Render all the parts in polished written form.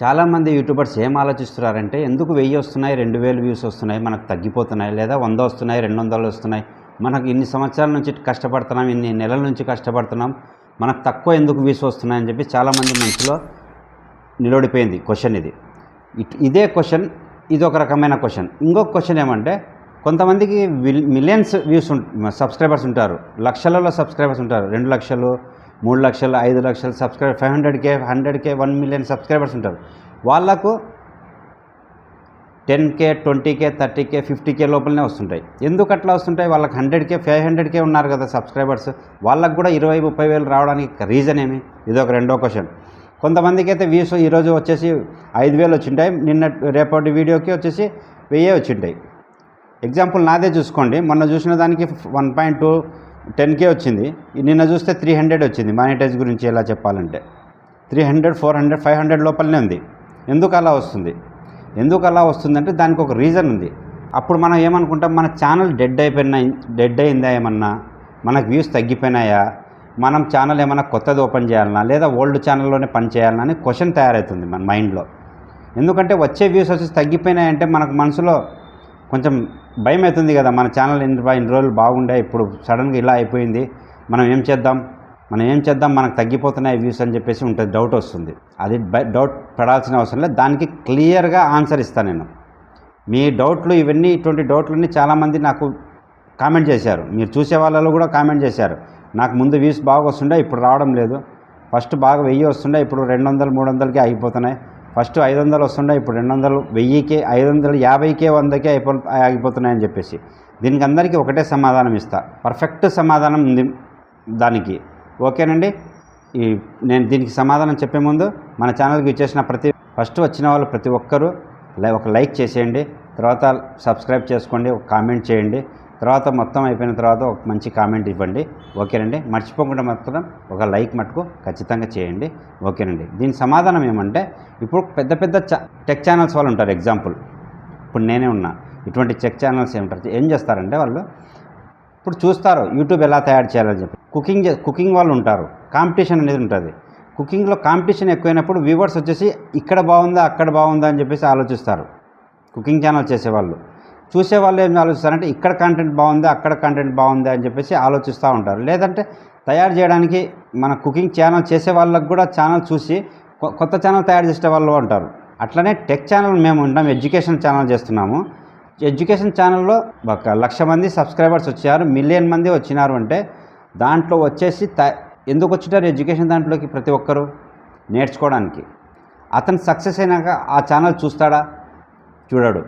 చాలామంది యూట్యూబర్స్ ఏం ఆలోచిస్తున్నారంటే ఎందుకు 1000 వస్తున్నాయి, 2000 వ్యూస్ వస్తున్నాయి, మనకు తగ్గిపోతున్నాయి, లేదా 100 వస్తున్నాయి, 200 వస్తున్నాయి, మనకు ఇన్ని సంవత్సరాల నుంచి కష్టపడుతున్నాం, ఇన్ని నెలల నుంచి కష్టపడుతున్నాం, మనకు తక్కువ ఎందుకు వ్యూస్ వస్తున్నాయని చెప్పి చాలామంది మనసులో నిలబడిపోయింది క్వశ్చన్ ఇది. ఇదే క్వశ్చన్ ఇది ఒక రకమైన క్వశ్చన్. ఇంకొక క్వశ్చన్ ఏమంటే కొంతమందికి మిలియన్స్ వ్యూస్ సబ్స్క్రైబర్స్ ఉంటారు, లక్షలలో సబ్స్క్రైబర్స్ ఉంటారు, 2 లక్షలు, 3 లక్షలు, 5 లక్షలు subscriber, 500K, 100K, 1 million subscribers ఉంటారు. వాళ్ళకు 10K, 20K, 30K, 50K లోపలనే వస్తుంటాయి. ఎందుకు అట్లా వస్తుంటాయి? వాళ్ళకి 100K, 500K ఉన్నారు కదా సబ్స్క్రైబర్స్, వాళ్ళకు కూడా 20-30 వేలు రావడానికి రీజన్ ఏమి? ఇది ఒక రెండో క్వశ్చన్. కొంతమందికి అయితే వ్యూస్ ఈరోజు వచ్చేసి 5000 వచ్చింటాయి, రేపటి వీడియోకి వచ్చేసి 1000 వచ్చింటాయి. ఎగ్జాంపుల్ నాదే చూసుకోండి, మొన్న చూసిన దానికి 1.2 10K వచ్చింది, నిన్న చూస్తే 300 వచ్చింది. మానిటైజ్ గురించి ఎలా చెప్పాలంటే 300, 400, 500 లోపలనే ఉంది. ఎందుకు అలా వస్తుంది? ఎందుకు అలా వస్తుందంటే దానికి ఒక రీజన్ ఉంది. అప్పుడు మనం ఏమనుకుంటాం, మన ఛానల్ డెడ్ అయిందా, ఏమన్నా మనకు వ్యూస్ తగ్గిపోయినాయా, మనం ఛానల్ ఏమైనా కొత్తది ఓపెన్ చేయాలన్నా, లేదా ఓల్డ్ ఛానల్లోనే పని చేయాలన్నా అని క్వశ్చన్ తయారవుతుంది మన మైండ్లో. ఎందుకంటే వచ్చే వ్యూస్ వచ్చేసి తగ్గిపోయినాయంటే మనకు మనసులో కొంచెం భయం అవుతుంది కదా, మన ఛానల్ ఇన్ని రోజులు బాగుండే, ఇప్పుడు సడన్గా ఇలా అయిపోయింది, మనం ఏం చేద్దాం, మనకు తగ్గిపోతున్నాయి వ్యూస్ అని చెప్పేసి ఉంటుంది, డౌట్ వస్తుంది. అది డౌట్ పడాల్సిన అవసరం లేదు, దానికి క్లియర్గా ఆన్సర్ ఇస్తాను నేను. మీ డౌట్లు ఇటువంటి డౌట్లన్నీ చాలామంది నాకు కామెంట్ చేశారు, మీరు చూసే వాళ్ళలో కూడా కామెంట్ చేశారు. నాకు ముందు వ్యూస్ బాగా వస్తుండే, ఇప్పుడు రావడం లేదు. ఫస్ట్ బాగా 1000 వస్తుండే, ఇప్పుడు 200, 300కే ఆగిపోతున్నాయి. ఫస్ట్ 500 వస్తుండే, ఇప్పుడు 200, 1000కే, 550కే, 100కే ఆగిపోతున్నాయని చెప్పేసి దీనికి అందరికీ ఒకటే సమాధానం ఇస్తా, పర్ఫెక్ట్ సమాధానం ఉంది దానికి. ఓకేనండి. నేను దీనికి సమాధానం చెప్పే ముందు మన ఛానల్కి ఇచ్చేసిన ఫస్ట్ వచ్చిన వాళ్ళు ప్రతి ఒక్కరూ ఒక లైక్ చేసేయండి, తర్వాత సబ్స్క్రైబ్ చేసుకోండి, ఒక కామెంట్ చేయండి, తర్వాత మొత్తం అయిపోయిన తర్వాత ఒక మంచి కామెంట్ ఇవ్వండి. ఓకేనండి. మర్చిపోకుండా మాత్రం ఒక లైక్ మటుకు ఖచ్చితంగా చేయండి. ఓకేనండి. దీని సమాధానం ఏమంటే, ఇప్పుడు పెద్ద పెద్ద టెక్ ఛానల్స్ వాళ్ళు ఉంటారు. ఎగ్జాంపుల్ ఇప్పుడు నేనే ఉన్నా, ఇటువంటి టెక్ ఛానల్స్ ఏం చేస్తారంటే వాళ్ళు ఇప్పుడు చూస్తారు యూట్యూబ్ ఎలా తయారు చేయాలని చెప్పి. కుకింగ్ వాళ్ళు ఉంటారు, కాంపిటీషన్ అనేది ఉంటుంది. కుకింగ్లో కాంపిటీషన్ ఎక్కువైనప్పుడు వ్యూవర్స్ వచ్చేసి ఇక్కడ బాగుందా, అక్కడ బాగుందా అని చెప్పేసి ఆలోచిస్తారు. కుకింగ్ ఛానల్ చేసేవాళ్ళు, చూసేవాళ్ళు ఏం ఆలోచిస్తారంటే ఇక్కడ కంటెంట్ బాగుందా, అక్కడ కంటెంట్ బాగుందా అని చెప్పేసి ఆలోచిస్తూ ఉంటారు. లేదంటే తయారు చేయడానికి మన కుకింగ్ ఛానల్ చేసే వాళ్ళకు కూడా ఛానల్ చూసి కొత్త ఛానల్ తయారు చేసే వాళ్ళు ఉంటారు. అట్లనే టెక్ ఛానల్ మేము ఉంటాం, ఎడ్యుకేషన్ ఛానల్ చేస్తున్నాము. ఎడ్యుకేషన్ ఛానల్లో 1,00,000 మంది సబ్స్క్రైబర్స్ వచ్చారు, 1,000,000 మంది వచ్చినారు అంటే దాంట్లో వచ్చేసి ఎందుకు వచ్చినారు ఎడ్యుకేషన్ దాంట్లోకి? ప్రతి ఒక్కరూ నేర్చుకోవడానికి. అతను సక్సెస్ అయినాక ఆ ఛానల్ చూస్తాడా? చూడడు.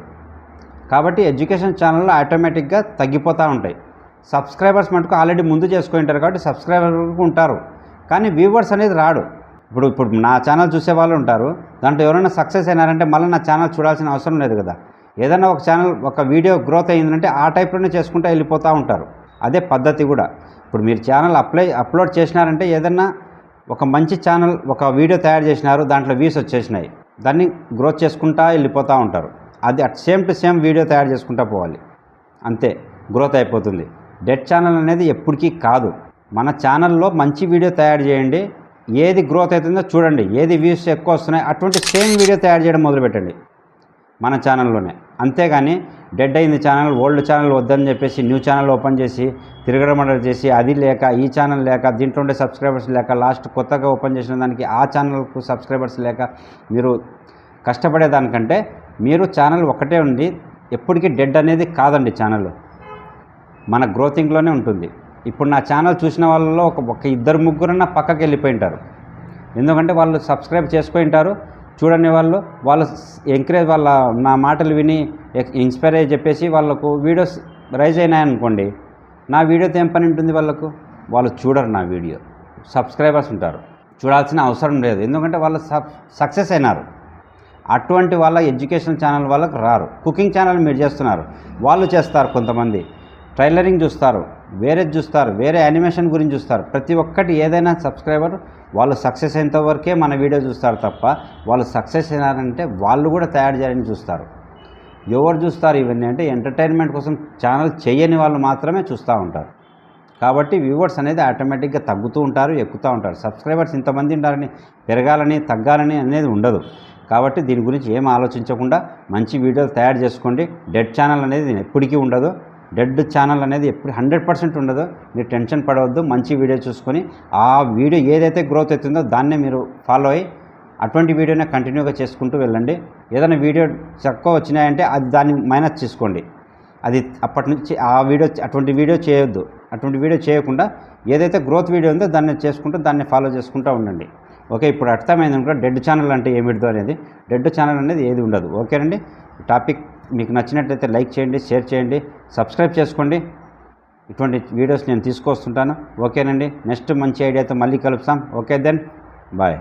కాబట్టి ఎడ్యుకేషన్ ఛానల్లో ఆటోమేటిక్గా తగ్గిపోతూ ఉంటాయి. సబ్స్క్రైబర్స్ మటుకు ఆల్రెడీ ముందు చేసుకుంటారు కాబట్టి సబ్స్క్రైబర్ ఉంటారు, కానీ వ్యూవర్స్ అనేది రాడు. ఇప్పుడు నా ఛానల్ చూసే వాళ్ళు ఉంటారు, దాంట్లో ఎవరైనా సక్సెస్ అయినారంటే మళ్ళీ నా ఛానల్ చూడాల్సిన అవసరం లేదు కదా. ఏదైనా ఒక ఛానల్ ఒక వీడియో గ్రోత్ అయ్యిందంటే ఆ టైప్లోనే చేసుకుంటూ వెళ్ళిపోతూ ఉంటారు. అదే పద్ధతి కూడా. ఇప్పుడు మీరు ఛానల్ అప్లోడ్ చేసినారంటే ఏదన్నా ఒక మంచి ఛానల్ ఒక వీడియో తయారు చేసినారు, దాంట్లో వ్యూస్ వచ్చేసినాయి, దాన్ని గ్రోత్ చేసుకుంటూ వెళ్ళిపోతూ ఉంటారు. అది సేమ్ టు సేమ్ వీడియో తయారు చేసుకుంటూ పోవాలి, అంతే గ్రోత్ అయిపోతుంది. డెడ్ ఛానల్ అనేది ఎప్పటికీ కాదు. మన ఛానల్లో మంచి వీడియో తయారు చేయండి, ఏది గ్రోత్ అవుతుందో చూడండి, ఏది వ్యూస్ ఎక్కువ వస్తున్నాయి అటువంటి సేమ్ వీడియో తయారు చేయడం మొదలుపెట్టండి మన ఛానల్లోనే. అంతేగాని డెడ్ అయింది ఛానల్, ఓల్డ్ ఛానల్ వద్దని చెప్పేసి న్యూ ఛానల్ ఓపెన్ చేసి తిరగడం చేసి అది లేక ఈ ఛానల్ లేక దీంట్లో ఉండే సబ్స్క్రైబర్స్ లేక లాస్ట్ కొత్తగా ఓపెన్ చేసిన దానికి ఆ ఛానల్కు సబ్స్క్రైబర్స్ లేక మీరు కష్టపడేదానికంటే మీరు ఛానల్ ఒకటే ఉండి ఎప్పటికీ డెడ్ అనేది కాదండి. ఛానల్ మన గ్రోతింగ్లోనే ఉంటుంది. ఇప్పుడు నా ఛానల్ చూసిన వాళ్ళలో ఒక 2-3 పక్కకి వెళ్ళిపోయి ఉంటారు, ఎందుకంటే వాళ్ళు సబ్స్క్రైబ్ చేసుకొని ఉంటారు. చూడని వాళ్ళు ఎంకరేజ్, వాళ్ళ నా మాటలు విని ఇన్స్పైర్ అయ్యి చెప్పేసి వాళ్ళకు వీడియోస్ రైజ్ అయినాయనుకోండి, నా వీడియోతో ఏం పని ఉంటుంది వాళ్ళకు? వాళ్ళు చూడరు నా వీడియో, సబ్స్క్రైబర్స్ ఉంటారు, చూడాల్సిన అవసరం లేదు, ఎందుకంటే వాళ్ళు సక్సెస్ అయినారు. అటువంటి వాళ్ళ ఎడ్యుకేషన్ ఛానల్ వాళ్ళకు రారు. కుకింగ్ ఛానల్ మీరు చేస్తున్నారు, వాళ్ళు చేస్తారు, కొంతమంది ట్రైలరింగ్ చూస్తారు, వేరేది చూస్తారు, వేరే యానిమేషన్ గురించి చూస్తారు. ప్రతి ఒక్కటి ఏదైనా సబ్స్క్రైబర్ వాళ్ళు సక్సెస్ అయినంత వరకే మన వీడియో చూస్తారు తప్ప వాళ్ళు సక్సెస్ అయినారంటే వాళ్ళు కూడా తయారు చేయాలని చూస్తారు. ఎవరు చూస్తారు ఇవన్నీ అంటే ఎంటర్టైన్మెంట్ కోసం ఛానల్ చేయని వాళ్ళు మాత్రమే చూస్తూ ఉంటారు. కాబట్టి వ్యూవర్స్ అనేది ఆటోమేటిక్గా తగ్గుతూ ఉంటారు, ఎక్కుతూ ఉంటారు. సబ్స్క్రైబర్స్ ఇంతమంది ఉండాలని, పెరగాలని, తగ్గాలని అనేది ఉండదు. కాబట్టి దీని గురించి ఏం ఆలోచించకుండా మంచి వీడియోలు తయారు చేసుకోండి. డెడ్ ఛానల్ అనేది ఎప్పటికీ ఉండదు. డెడ్ ఛానల్ అనేది ఎప్పుడు 100% ఉండదు. మీరు టెన్షన్ పడవద్దు. మంచి వీడియో చూసుకొని ఆ వీడియో ఏదైతే గ్రోత్ అవుతుందో దాన్నే మీరు ఫాలో అయ్యి అటువంటి వీడియోనే కంటిన్యూగా చేసుకుంటూ వెళ్ళండి. ఏదైనా వీడియో తక్కువ వచ్చినాయంటే అది దాన్ని మైనస్ చేసుకోండి. అది అప్పటి నుంచి ఆ వీడియో అటువంటి వీడియో చేయొద్దు. అటువంటి వీడియో చేయకుండా ఏదైతే గ్రోత్ వీడియో ఉందో దాన్ని చేసుకుంటూ దాన్ని ఫాలో చేసుకుంటూ ఉండండి. ఓకే, ఇప్పుడు అర్థమైంది అనుకుంటా డెడ్ ఛానల్ అంటే ఏమిటిదో అనేది. డెడ్ ఛానల్ అనేది ఏది ఉండదు. ఓకేనండి, టాపిక్ మీకు నచ్చినట్లయితే లైక్ చేయండి, షేర్ చేయండి, సబ్స్క్రైబ్ చేసుకోండి. ఇటువంటి వీడియోస్ నేను తీసుకొస్తుంటాను. ఓకేనండి, నెక్స్ట్ మంచి ఐడియాతో మళ్ళీ కలుపుతాం. Okay then bye.